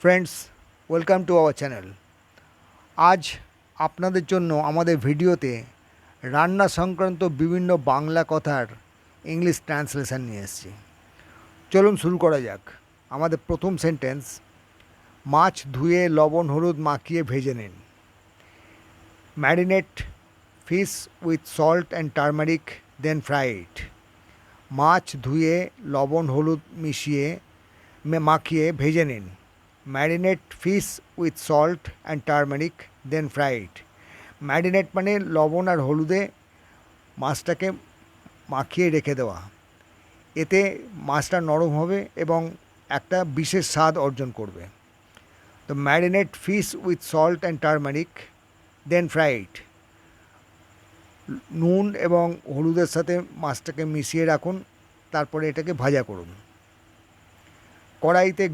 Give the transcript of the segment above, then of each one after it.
Friends, welcome to our channel. আজ আপনাদের জন্য আমাদের ভিডিওতে রান্না সংক্রান্ত বিভিন্ন বাংলা কথার ইংলিশ ট্রান্সলেশন নিয়ে এসেছি। চলুন শুরু করা যাক। আমাদের প্রথম সেন্টেন্স, মাছ ধুয়ে লবণ হলুদ মাখিয়ে ভেজে নিন। Marinate fish with salt and turmeric then fry it. মাছ ধুয়ে লবণ হলুদ মাখিয়ে ভেজে নিন। Marinate fish with salt and turmeric then fry it. Marinate মানে লবণ আর হলুদে মাছটাকে মাখিয়ে রেখে দেওয়া। এতে মাছটা নরম হবে এবং একটা বিশেষ স্বাদ অর্জন করবে। তো marinate fish with salt and turmeric then fry it. নুন এবং হলুদের সাথে মাছটাকে মিশিয়ে রাখুন, তারপরে এটাকে ভাজা করুন। কড়াইতে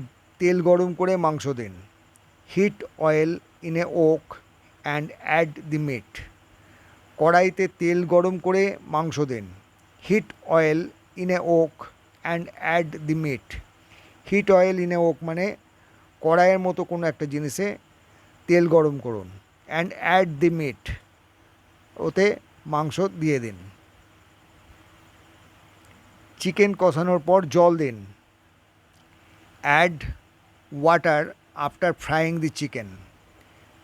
তেল গরম করে মাংস দিন। Heat oil in a wok and add the meat. কড়াইতে তেল গরম করে মাংস দিন। Heat oil in a wok and add the meat. Heat oil in a wok মানে কড়াইয়ের মতো কোনো একটা জিনিসে তেল গরম করুন। অ্যান্ড অ্যাড দি মিট, ওতে মাংস দিয়ে দিন। চিকেন কষানোর পর জল দিন। অ্যাড ওয়াটার আফটার ফ্রাইং দি চিকেন।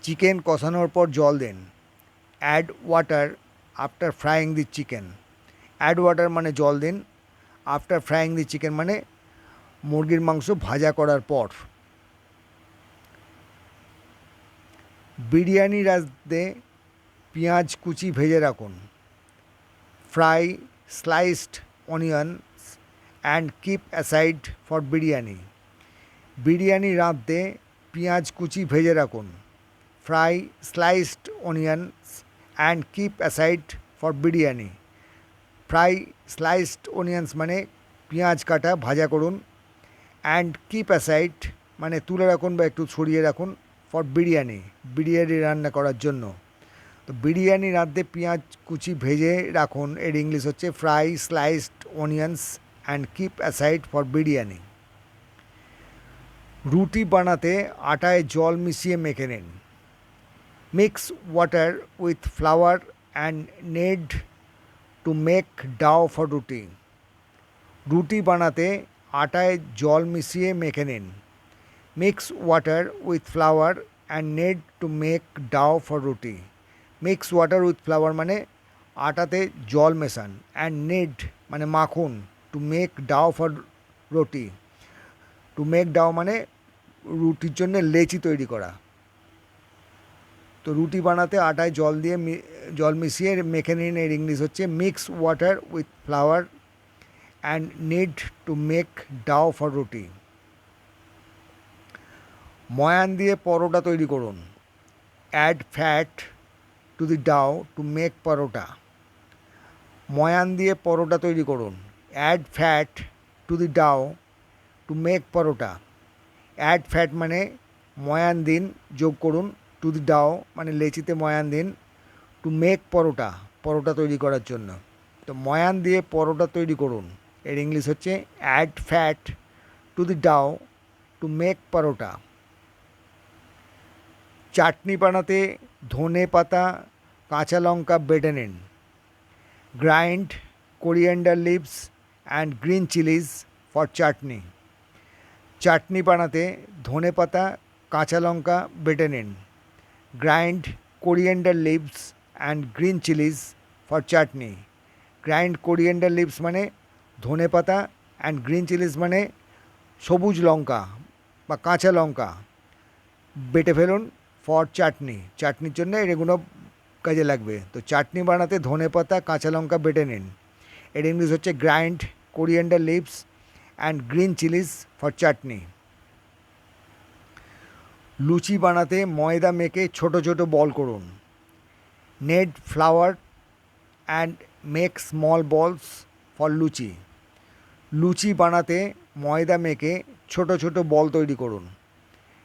চিকেন কষানোর পর জল দিন। অ্যাড ওয়াটার আফটার ফ্রাইং দি চিকেন। অ্যাড ওয়াটার মানে জল দিন। আফটার ফ্রাইং দি চিকেন মানে মুরগির মাংস ভাজা করার পর। বিরিয়ানি রাঁধতে পেঁয়াজ কুচি ভেজে রাখুন। Fry sliced onions and keep aside for biryani. Biryani রাঁধতে পেঁয়াজ কুচি ভেজে রাখুন। Fry sliced onions and keep aside for biryani. Fry sliced onions মানে পেঁয়াজ কাটা ভাজা করুন। অ্যান্ড কিপ অ্যাসাইড মানে তুলে রাখুন বা একটু ছড়িয়ে রাখুন ফর বিরিয়ানি, বিরিয়ানি রান্না করার জন্য। তো বিরিয়ানি রাঁধতে পেঁয়াজ কুচি ভেজে রাখুন, এর ইংলিশ হচ্ছে fry sliced onions and keep aside for biryani. রুটি বানাতে আটায় জল মিশিয়ে মেখে নিন। Mix water with flour and knead to make dough for roti. রুটি বানাতে আটায় জল মিশিয়ে মেখে নিন। Mix water with flour and knead to make dough for roti. Mix water with flour মানে আটাতে জল মেশান। অ্যান্ড নেড মানে মাখুন। To make dough for roti. To make dough মানে রুটির জন্য লেচি তৈরি করা। তো রুটি বানাতে আটায় জল মিশিয়ে মেখে নিন, এর ইংলিশ হচ্ছে mix water with flour and knead to make dough for roti. ময়ান দিয়ে পরোটা তৈরি করুন। Add fat to the dough to make paratha. ময়ান দিয়ে পরোটা তৈরি করুন। Add fat to the dough to make paratha. Add fat মানে ময়ান দিন, যোগ করুন। টু দি ডাও মানে লেচিতে ময়ান দিন। টু মেক পরোটা, পরোটা তৈরি করার জন্য। তো ময়ান দিয়ে পরোটা তৈরি করুন, এর ইংলিশ হচ্ছে add fat to the dough to make paratha. Chutney বানাতে ধনে পাতা কাঁচা লঙ্কা বেটে নিন। Grind coriander leaves and green chillies for chutney. Chutney বানাতে ধনে পাতা কাঁচা লঙ্কা বেটে নিন। Grind coriander leaves and green chillies for chutney. Grind coriander leaves মানে ধনে পাতা অ্যান্ড গ্রিন চিলিজ মানে সবুজ লঙ্কা বা কাঁচা লঙ্কা বেটে ফেলুন ফর চাটনি, চাটনির জন্য এগুলো কাজে লাগবে। তো চাটনি বানাতে ধনে পাতা কাঁচা লঙ্কা বেটে নিন, এর ইংলিশ হচ্ছে grind coriander leaves and green chillies for chutney. Luchi বানাতে ময়দা মেখে ছোট ছোট বল করুন। Knead flour and make small balls for luchi. Luchi বানাতে ময়দা মেখে ছোট ছোট বল তৈরি করুন।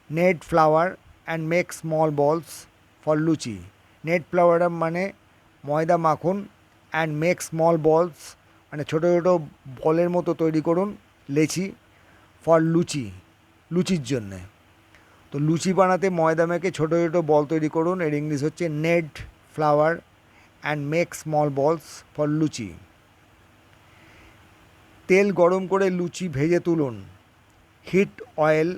Knead flour and make small balls for luchi. Knead flour মানে ময়দা মাখুন, অ্যান্ড মেক স্মল বলস মানে ছোটো ছোটো বলের মতো তৈরি করুন লেচি, ফর লুচি, লুচির জন্যে। তো লুচি বানাতে ময়দা মেখে ছোটো ছোটো বল তৈরি করুন, এর ইংলিশ হচ্ছে knead flour and make small balls for luchi. তেল গরম করে লুচি ভেজে তুলুন, heat oil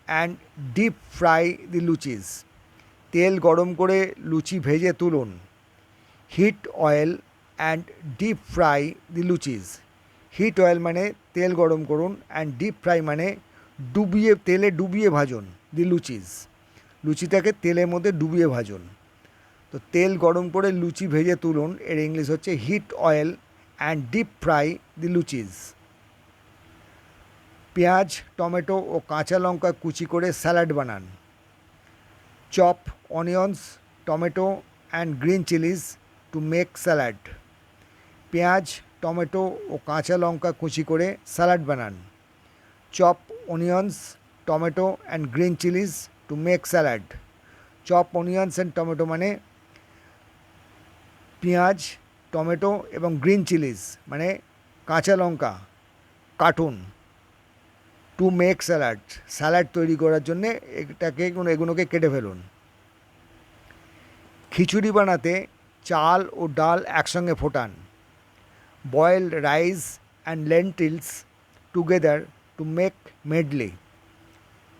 and deep fry the luchis. তেল গরম করে লুচি ভেজে তুলুন, heat oil and deep fry the luchis. Heat oil মানে তেল গরম করুন, অ্যান্ড ডিপ ফ্রাই মানে তেলে ডুবিয়ে ভাজুন, দি লুচিস। লুচিটাকে তেলের মধ্যে ডুবিয়ে ভাজুন। তো তেল গরম করে লুচি ভেজে তুলুন, এর ইংলিশ হচ্ছে heat oil and deep fry the luchis. পেঁয়াজ, টমেটো ও কাঁচা লঙ্কা কুচি করে স্যালাড বানান। Chop onions, tomato and green chillies to make salad. পেঁয়াজ, টমেটো ও কাঁচা লঙ্কা কুচি করে স্যালাড বানান। Chop onions, tomato and green chillies to make salad. Chop onions and tomato মানে পেঁয়াজ, টমেটো এবং গ্রিন চিলিজ মানে কাঁচা লঙ্কা কাটুন, টু মেক স্যালাড স্যালাড তৈরি করার জন্যে এগুলোকে কেটে ফেলুন। খিচুড়ি বানাতে চাল ও ডাল একসঙ্গে ফোটান। Boil rice and lentils together to make medley.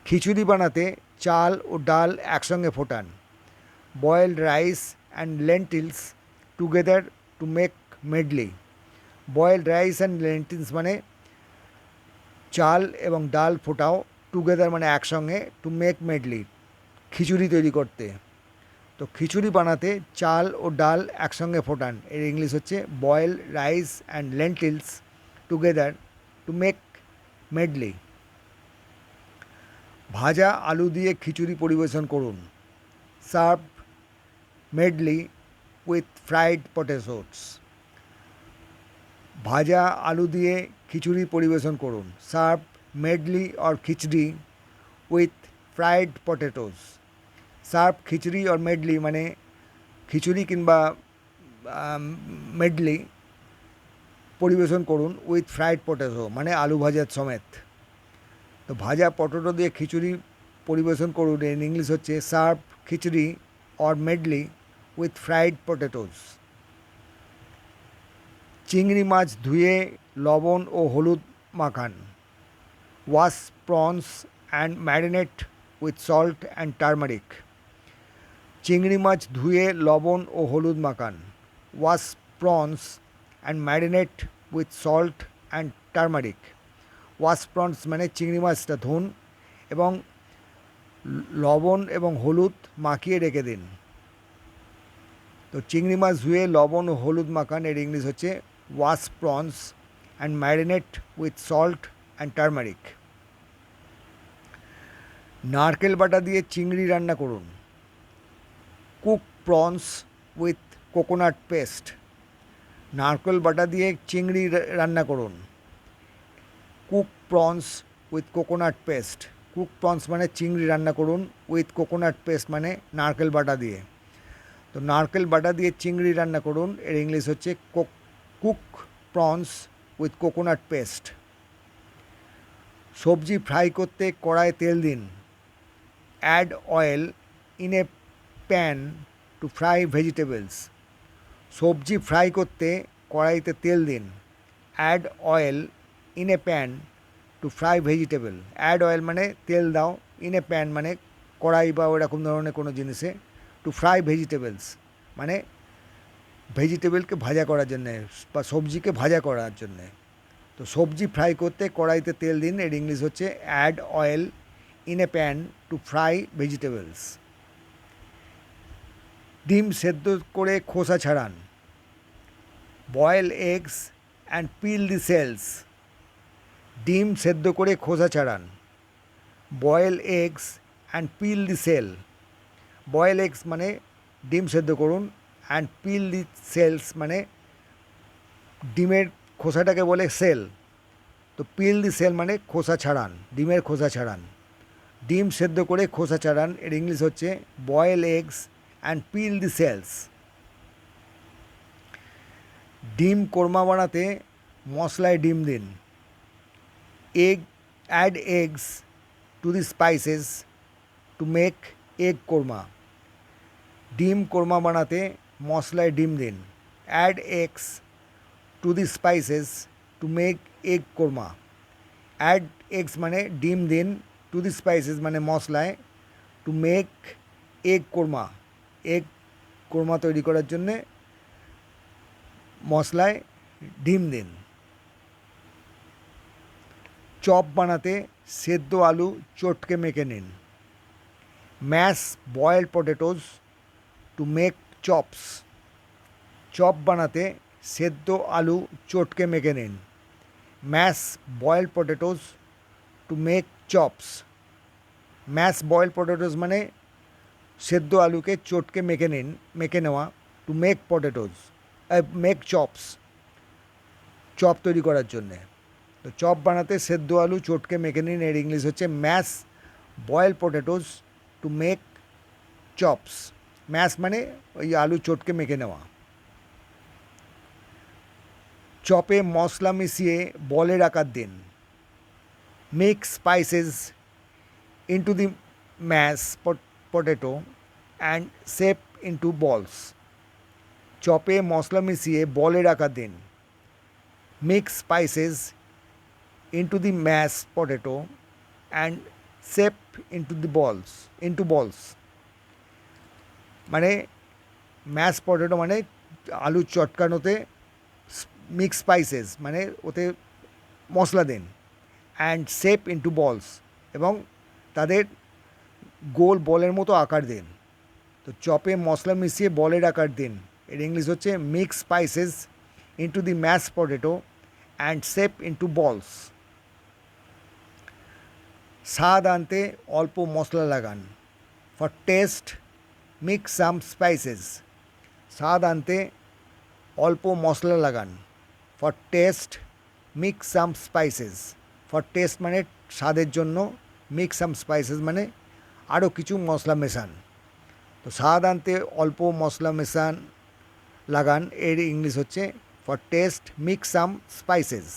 Khichdi বানাতে চাল ও ডাল একসঙ্গে ফোটান। Boil rice and lentils together to make medley. Boil rice and lentils মানে চাল এবং ডাল ফোটাও, টুগেদার মানে একসঙ্গে, টু মেক মেডলি খিচুড়ি তৈরি করতে। তো খিচুড়ি বানাতে চাল ও ডাল একসঙ্গে ফোটান, এর ইংলিশ হচ্ছে boil rice and lentils together to make medley. ভাজা আলু দিয়ে খিচুড়ি পরিবেশন করুন। Serve medley with fried potatoes. ভাজা আলু দিয়ে খিচুড়ি পরিবেশন করুন। Serve medley or khichdi with fried potatoes. Serve khichdi or medley মানে খিচুড়ি কিংবা মেডলি পরিবেশন করুন, উইথ ফ্রাইড পটেটো মানে আলু ভাজার সমেত। তো ভাজা পটেটো দিয়ে খিচুড়ি পরিবেশন করুন, এর ইংলিশ হচ্ছে serve khichdi or medley with fried potatoes. চিংড়ি মাছ ধুয়ে লবণ ও হলুদ মাখান। Wash prawns and marinate with salt and turmeric. চিংড়ি মাছ ধুয়ে লবণ ও হলুদ মাখান। Wash prawns and marinate with salt and turmeric. Wash prawns মানে চিংড়ি মাছটা ধুন এবং লবণ এবং হলুদ মাখিয়ে রেখে দিন। তো চিংড়ি মাছ ধুয়ে লবণ ও হলুদ মাখান, এর ইংলিশ হচ্ছে wash prawns and marinate with salt and turmeric. নারকেল বাটা দিয়ে চিংড়ি রান্না করুন। Cook prawns with coconut paste. নারকেল বাটা দিয়ে চিংড়ি রান্না করুন। Cook prawns with coconut paste. Cook prawns মানে চিংড়ি রান্না করুন, উইথ কোকোনাট পেস্ট মানে নারকেল বাটা দিয়ে। তো নারকেল বাটা দিয়ে চিংড়ি রান্না করুন, এর ইংলিশ হচ্ছে cook prawns with coconut paste. সবজি ফ্রাই করতে কড়ায় তেল দিন। Add oil in a pan to fry vegetables. সবজি ফ্রাই করতে কড়াইতে তেল দিন। Add oil in a pan to fry vegetable. Add oil মানে তেল দাও, ইন এ প্যান মানে কড়াই বা ওরকম ধরনের কোনো জিনিসে, টু ফ্রাই ভেজিটেবলস মানে ভেজিটেবলকে ভাজা করার জন্যে বা সবজিকে ভাজা করার জন্যে। তো সবজি ফ্রাই করতে কড়াইতে তেল দিন, এর ইংলিশ হচ্ছে add oil in a pan to fry vegetables. ডিম সেদ্ধ করে খোসা ছাড়ান। Boil eggs and peel the shells. ডিম সেদ্ধ করে খোসা ছাড়ান। Boil eggs and peel the shell. Boil eggs মানে ডিম সেদ্ধ করুন, অ্যান্ড পিল দি সেলস মানে ডিমের খোসাটাকে বলে সেল। তো পিল দি সেল মানে খোসা ছাড়ান, ডিমের খোসা ছাড়ান। ডিম সেদ্ধ করে খোসা ছাড়ান, এর ইংলিশ হচ্ছে boil eggs and peel the shells. ডিম কোরমা বানাতে মশলায় ডিম দিন। Add eggs to the spices to make egg korma. ডিম কোরমা বানাতে মশলায় ডিম দিন। Add eggs to the spices to make egg korma. Add eggs মানে ডিম দিন, টু দি স্পাইসেস মানে মশলায়, to make egg korma, egg korma তৈরি করার জন্যে মশলায় ডিম দিন। চপ বানাতে সেদ্ধ আলু চটকে মেখে নিন। Mash boiled potatoes to make chops. Chop বানাতে সেদ্ধ আলু চটকে মেখে নিন। Mash boiled potatoes to make chops. Mash boiled potatoes মানে সেদ্ধ আলুকে চটকে মেখে নেওয়া। To make potatoes, make chops, chop তৈরি করার জন্যে। তো চপ বানাতে সেদ্ধ আলু চটকে মেখে নিন, এর ইংলিশ হচ্ছে mash boiled potatoes to make chops. Mash মানে ওই আলু চটকে মেখে নেওয়া। চপে মশলা মিশিয়ে বলের আকার দিন। Mix spices into the mash potato and shape into বলস। চপে মশলা মিশিয়ে বলের আকার দিন। Mix spices into the mash potato and shape into বলস। মানে ম্যাশ পটেটো মানে আলু চটকানোতে, মিক্স স্পাইসেস মানে ওতে মশলা দিন, অ্যান্ড শেপ ইন্টু বলস এবং তাদের গোল বলের মতো আকার দিন। তো চপে মশলা মিশিয়ে বলের আকার দিন, এর ইংলিশ হচ্ছে mix spices into the mash potato and shape into বলস। স্বাদ আনতে অল্প মশলা লাগান। For taste mix some spices. স্বাদ আনতে অল্প মশলা লাগান। For taste mix some spices. For test মানে স্বাদের জন্য, মিক্স সাম স্পাইসেস মানে আরও কিছু মশলা মেশান। তো স্বাদ আনতে অল্প মশলা লাগান, এর ইংলিশ হচ্ছে for taste mix some spices.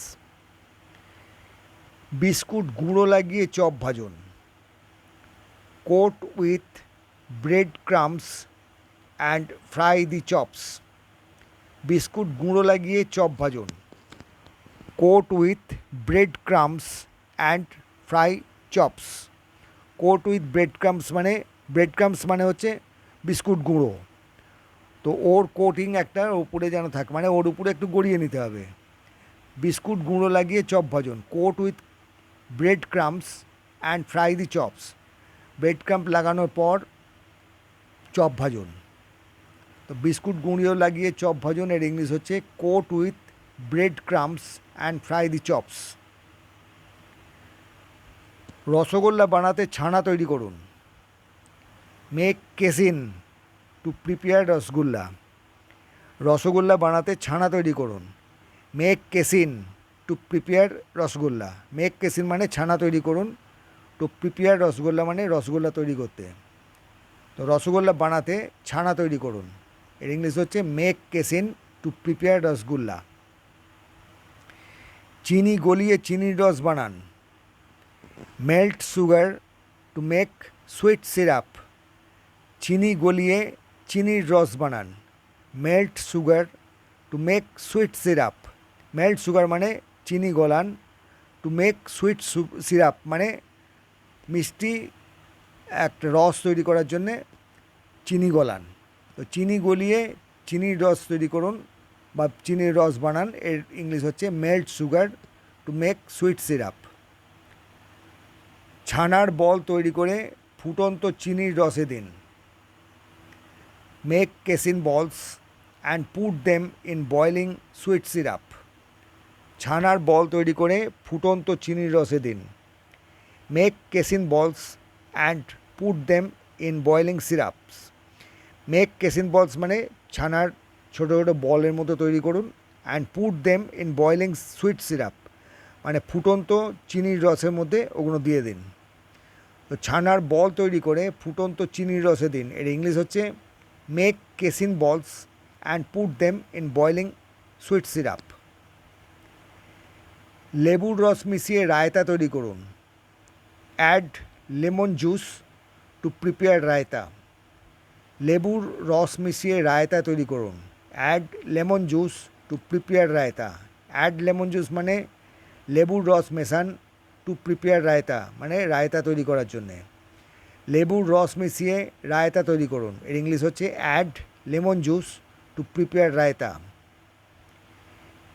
Biscuit গুঁড়ো লাগিয়ে চপ ভাজুন। Coat with bread crumbs and fry the chops. Biscuit গুঁড়ো লাগিয়ে চপ ভাজুন। Coat with bread crumbs and fry chops. Coat with bread crumbs মানে হচ্ছে বিস্কুট গুঁড়ো। তো ওর কোটিং একটা উপরে যেন থাকে, মানে ওর উপরে একটু গড়িয়ে নিতে হবে। বিস্কুট গুঁড়ো লাগিয়ে চপ ভাজুন। Coat with bread crumbs and fry the chops. Bread crumb লাগানোর পর চপ ভাজুন। তো বিস্কুট গুঁড়ো লাগিয়ে চপ ভাজুন, এর ইংলিশ হচ্ছে coat with bread crumbs and fry the chops. Rasgulla বানাতে ছানা তৈরি করুন। Make casein to prepare rasgulla. Rasgulla বানাতে ছানা তৈরি করুন। Make casein to prepare rasgulla. Make casein মানে ছানা তৈরি করুন, টু প্রিপেয়ার রসগোল্লা মানে রসগোল্লা তৈরি করতে। তো রসগোল্লা বানাতে ছানা তৈরি করুন, এর ইংলিশ হচ্ছে make casein to prepare rasgulla. চিনি গলিয়ে চিনির রস বানান। Melt sugar to make sweet syrup. চিনি গলিয়ে চিনির রস বানান। Melt sugar to make sweet syrup. Melt sugar মানে চিনি Golan, two make sweet syrup মানে মিষ্টি একটা রস তৈরি করার জন্যে চিনি গলান। তো চিনি গলিয়ে চিনির রস তৈরি করুন বা চিনির রস বানান, এর ইংলিশ হচ্ছে melt sugar to make sweet syrup. ছানার বল তৈরি করে ফুটন্ত চিনির রসে দিন। Make casein balls and put them in boiling sweet syrup. ছানার বল তৈরি করে ফুটন্ত চিনির রসে দিন। Make casein balls and put them in boiling syrups. Make casein balls মানে ছানার ছোটো ছোটো বলের মতো তৈরি করুন, and put them in boiling sweet syrup মানে ফুটন্ত চিনির রসের মধ্যে ওগুলো দিয়ে দিন। তো ছানার বল তৈরি করে ফুটন্ত চিনির রসে দিন, এর ইংলিশ হচ্ছে make casein balls and put them in boiling sweet syrup. লেবুর রস মিশিয়ে রায়তা তৈরি করুন। Add lemon juice to prepare raita. লেবুর রস মিশিয়ে রায়তা তৈরি করুন। Add lemon juice to prepare raita. Add lemon juice মানে লেবুর রস মেশান, টু প্রিপেয়ার রায়তা মানে রায়তা তৈরি করার জন্যে। লেবুর রস মিশিয়ে রায়তা তৈরি করুন, এর ইংলিশ হচ্ছে add lemon juice to prepare raita.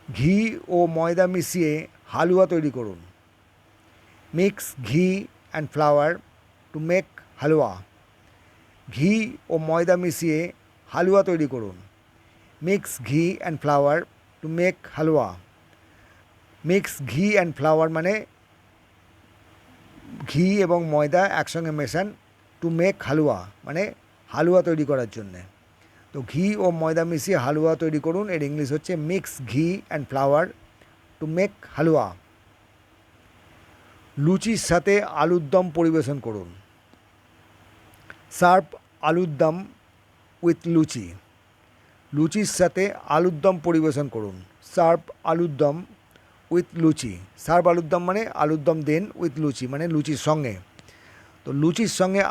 ঘি ও ময়দা মিশিয়ে হালুয়া তৈরি করুন। Mix ghee and flour to make halwa. ঘি ও ময়দা মিশিয়ে হালুয়া তৈরি করুন। Mix ghee and flour to make halwa. Mix ghee and flour মানে ঘি এবং ময়দা একসঙ্গে মেশান, টু মেক হালুয়া মানে হালুয়া তৈরি করার জন্যে। তো ঘি ও ময়দা মিশিয়ে হালুয়া তৈরি করুন, এর ইংলিশ হচ্ছে mix ghee and flour to make হালুয়া। লুচির সাথে আলুর দম পরিবেশন করুন। সার্ভ আলুর দম উইথ লুচি। লুচির সাথে আলুর দম পরিবেশন করুন। সার্ভ আলুর দম উইথ লুচি। সার্ভ আলুর দম মানে আলুর দম দেন, উইথ লুচি মানে লুচির সঙ্গে। তো লুচির সঙ্গে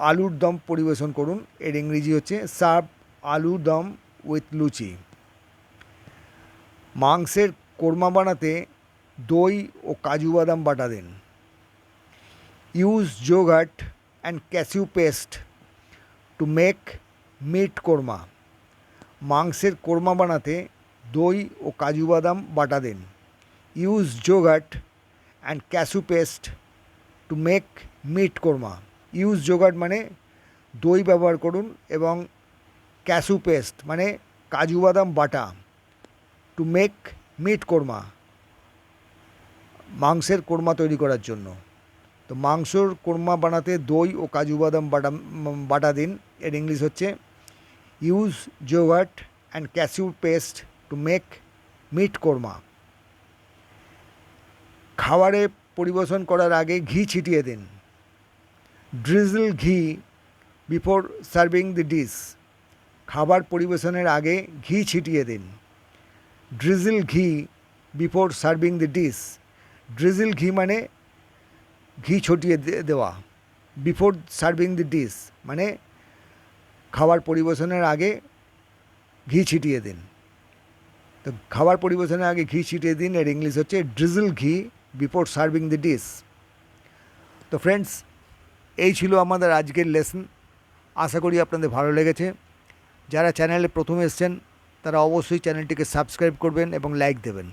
আলুর দম পরিবেশন করুন, এর ইংরেজি হচ্ছে সার্ভ আলুর দম উইথ লুচি। মাংসের কোরমা বানাতে দই ও কাজু বাদাম বাটা দিন। Use yogurt and cashew paste to make meat korma. মাংসের কোরমা বানাতে দই ও কাজু বাদাম বাটা দিন। Use yogurt and cashew paste to make meat korma. Use yogurt মানে দই ব্যবহার করুন এবং ক্যাসিউ পেস্ট মানে কাজু বাদাম বাটা, টু মেক মিট কোরমা মাংসের কোরমা তৈরি করার জন্য। তো মাংসর কোরমা বানাতে দই ও কাজু বাদাম বাটা দিন, এর ইংলিশ হচ্ছে use yogurt and cashew paste to make meat korma. খাবারে পরিবেশন করার আগে ঘি ছিটিয়ে দিন। ড্রিজল ঘি বিফোর সার্ভিং দি ডিশ। খাবার পরিবেশনের আগে ঘি ছিটিয়ে দিন। ড্রিজল ঘি বিফোর সার্ভিং দি ডিশ। ড্রিজল ঘি মানে ঘি ছটিয়ে দেওয়া। বিফোর সার্ভিং দি ডিশ মানে খাবার পরিবেশনের আগে ঘি ছিটিয়ে দিন। তো খাবার পরিবেশনের আগে ঘি ছিটিয়ে দিন, এর ইংলিশ হচ্ছে ড্রিজল ঘি বিফোর সার্ভিং দি ডিশ। তো ফ্রেন্ডস, এই ছিল আমাদের আজকের লেসন। আশা করি আপনাদের ভালো লেগেছে। যারা চ্যানেলে প্রথম এসছেন তারা অবশ্যই চ্যানেলটিকে সাবস্ক্রাইব করবেন এবং লাইক দেবেন।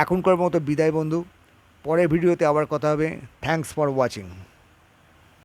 এখনকার মতো বিদায় বন্ধু, পরের ভিডিওতে আবার কথা হবে। Thanks for watching.